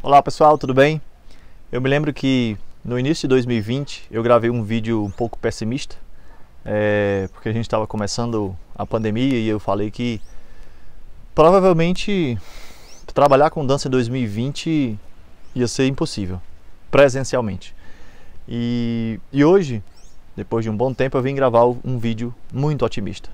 Olá pessoal, tudo bem? Eu me lembro que no início de 2020 eu gravei um vídeo um pouco pessimista, porque a gente estava começando a pandemia e eu falei que provavelmente trabalhar com dança em 2020 ia ser impossível, presencialmente. E hoje, depois de um bom tempo, eu vim gravar um vídeo muito otimista.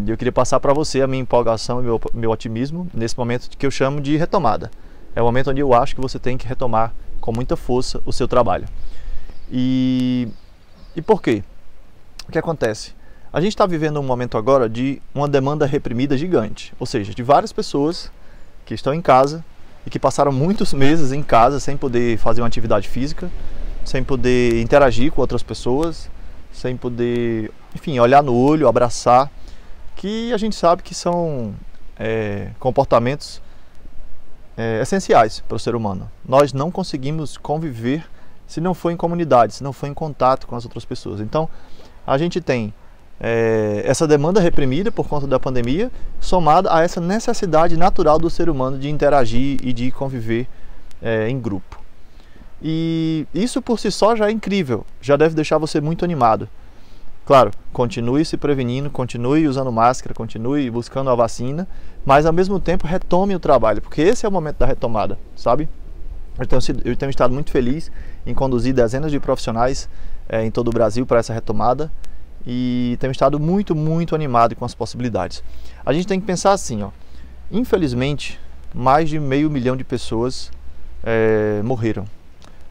Eu queria passar para você a minha empolgação e meu otimismo nesse momento que eu chamo de retomada. É o momento onde eu acho que você tem que retomar com muita força o seu trabalho. E por quê? O que acontece? A gente está vivendo um momento agora de uma demanda reprimida gigante, ou seja, de várias pessoas que estão em casa e que passaram muitos meses em casa sem poder fazer uma atividade física, sem poder interagir com outras pessoas, sem poder, enfim, olhar no olho, abraçar, que a gente sabe que são comportamentos essenciais para o ser humano. Nós não conseguimos conviver se não for em comunidade, se não for em contato com as outras pessoas. Então, a gente tem essa demanda reprimida por conta da pandemia, somada a essa necessidade natural do ser humano de interagir e de conviver em grupo. E isso por si só já é incrível, já deve deixar você muito animado. Claro, continue se prevenindo, continue usando máscara, continue buscando a vacina, mas ao mesmo tempo retome o trabalho, porque esse é o momento da retomada, sabe? Eu tenho estado muito feliz em conduzir dezenas de profissionais em todo o Brasil para essa retomada e tenho estado muito animado com as possibilidades. A gente tem que pensar assim, ó, infelizmente, mais de 500 mil de pessoas morreram.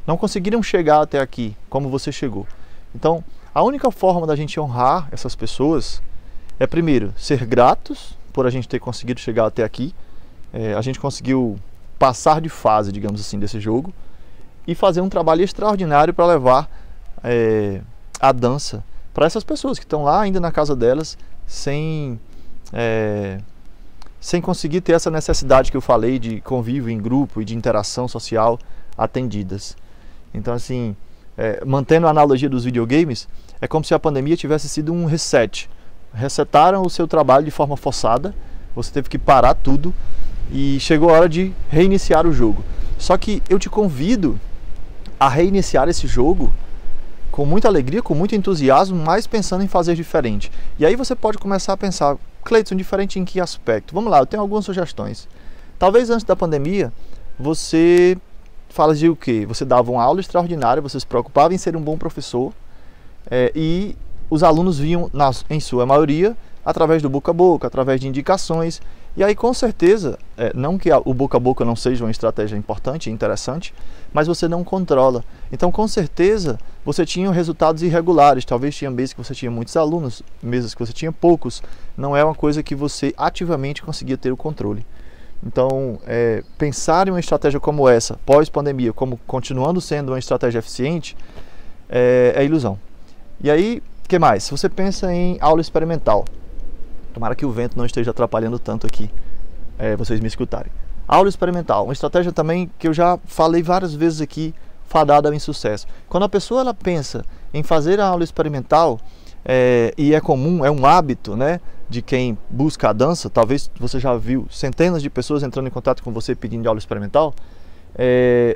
Não conseguiram chegar até aqui como você chegou. Então, a única forma da gente honrar essas pessoas é, primeiro, ser gratos por a gente ter conseguido chegar até aqui. A gente conseguiu passar de fase, digamos assim, desse jogo e fazer um trabalho extraordinário para levar a dança para essas pessoas que estão lá ainda na casa delas sem conseguir ter essa necessidade que eu falei de convívio em grupo e de interação social atendidas. Então, assim, mantendo a analogia dos videogames, é como se a pandemia tivesse sido um reset. Resetaram o seu trabalho de forma forçada, você teve que parar tudo e chegou a hora de reiniciar o jogo. Só que eu te convido a reiniciar esse jogo com muita alegria, com muito entusiasmo, mas pensando em fazer diferente. E aí você pode começar a pensar, Cleiton, diferente em que aspecto? Vamos lá, eu tenho algumas sugestões. Talvez antes da pandemia, você fala de o quê? Você dava uma aula extraordinária, você se preocupava em ser um bom professor e os alunos vinham, em sua maioria, através do boca a boca, através de indicações. E aí, com certeza, não que o boca a boca não seja uma estratégia importante e interessante, mas você não controla. Então, com certeza, você tinha resultados irregulares. Talvez tinha meses que você tinha muitos alunos, meses que você tinha poucos. Não é uma coisa que você ativamente conseguia ter o controle. Então, pensar em uma estratégia como essa, pós-pandemia, como continuando sendo uma estratégia eficiente, é ilusão. E aí, o que mais? Se você pensa em aula experimental, tomara que o vento não esteja atrapalhando tanto aqui, vocês me escutarem. Aula experimental, uma estratégia também que eu já falei várias vezes aqui, fadada ao insucesso. Quando a pessoa ela pensa em fazer a aula experimental, e é comum, é um hábito, né, de quem busca a dança, talvez você já viu centenas de pessoas entrando em contato com você pedindo aula experimental,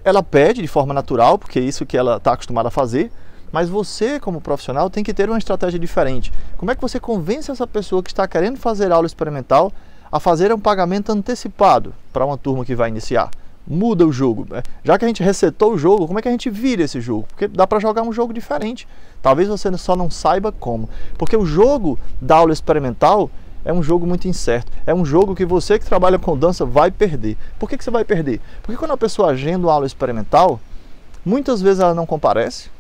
ela pede de forma natural, porque é isso que ela está acostumada a fazer, mas você, como profissional, tem que ter uma estratégia diferente. Como é que você convence essa pessoa que está querendo fazer aula experimental a fazer um pagamento antecipado para uma turma que vai iniciar? Muda o jogo. Já que a gente resetou o jogo, como é que a gente vira esse jogo? Porque dá para jogar um jogo diferente. Talvez você só não saiba como. Porque o jogo da aula experimental é um jogo muito incerto. É um jogo que você que trabalha com dança vai perder. Por que você vai perder? Porque quando a pessoa agenda uma aula experimental, muitas vezes ela não comparece.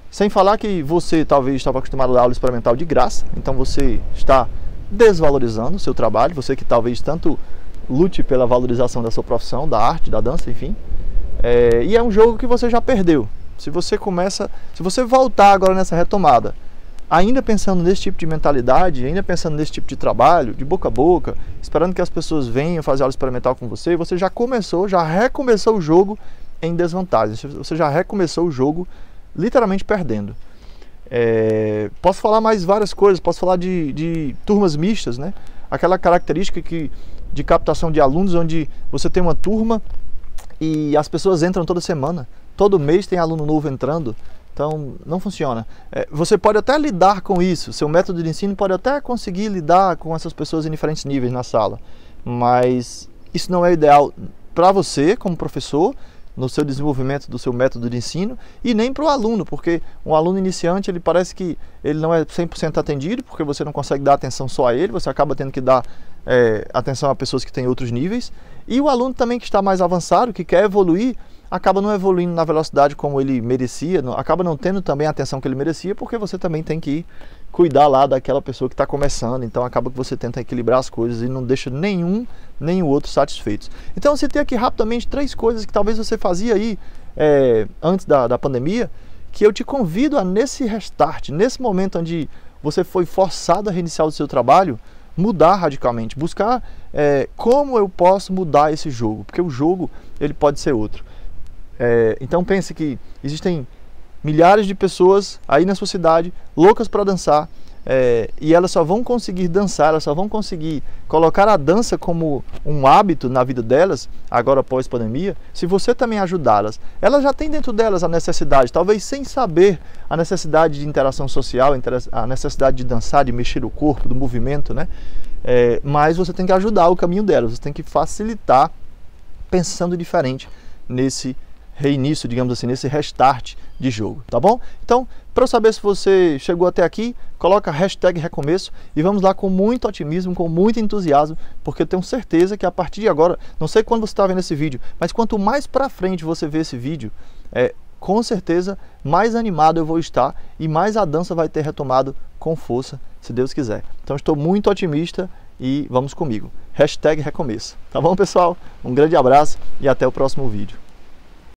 Sem falar que você talvez estava acostumado a dar aula experimental de graça, então você está desvalorizando o seu trabalho, você que talvez tanto lute pela valorização da sua profissão, da arte, da dança, enfim. E é um jogo que você já perdeu. Se você voltar agora nessa retomada, ainda pensando nesse tipo de mentalidade, ainda pensando nesse tipo de trabalho, de boca a boca, esperando que as pessoas venham fazer aula experimental com você, você já recomeçou o jogo em desvantagem, você já recomeçou o jogo literalmente perdendo. Posso falar mais várias coisas, posso falar de turmas mistas, né? Aquela característica de captação de alunos onde você tem uma turma e as pessoas entram toda semana, todo mês tem aluno novo entrando, então não funciona. Você pode até lidar com isso, seu método de ensino pode até conseguir lidar com essas pessoas em diferentes níveis na sala, mas isso não é ideal para você como professor, no seu desenvolvimento do seu método de ensino, e nem para o aluno, porque um aluno iniciante, ele parece que ele não é 100% atendido, porque você não consegue dar atenção só a ele, você acaba tendo que dar atenção a pessoas que têm outros níveis, e o aluno também que está mais avançado, que quer evoluir, acaba não evoluindo na velocidade como ele merecia, acaba não tendo também a atenção que ele merecia, porque você também tem que cuidar lá daquela pessoa que está começando, então acaba que você tenta equilibrar as coisas e não deixa nenhum nem o outro satisfeitos. Então eu citei aqui rapidamente 3 coisas que talvez você fazia aí antes da pandemia, que eu te convido a nesse restart, nesse momento onde você foi forçado a reiniciar o seu trabalho, mudar radicalmente, buscar como eu posso mudar esse jogo, porque o jogo ele pode ser outro. Então pense que existem milhares de pessoas aí na sua cidade loucas para dançar, e elas só vão conseguir dançar, elas só vão conseguir colocar a dança como um hábito na vida delas, agora após pandemia, se você também ajudá-las. Elas já têm dentro delas a necessidade, talvez sem saber, a necessidade de interação social, a necessidade de dançar, de mexer o corpo, do movimento, né? Mas você tem que ajudar o caminho delas, você tem que facilitar pensando diferente nesse reinício, digamos assim, nesse restart de jogo, tá bom? Então, para eu saber se você chegou até aqui, coloca #recomeço e vamos lá com muito otimismo, com muito entusiasmo, porque eu tenho certeza que a partir de agora, não sei quando você está vendo esse vídeo, mas quanto mais para frente você vê esse vídeo, com certeza mais animado eu vou estar e mais a dança vai ter retomado com força, se Deus quiser. Então estou muito otimista e vamos comigo. #recomeço. Tá bom, pessoal? Um grande abraço e até o próximo vídeo.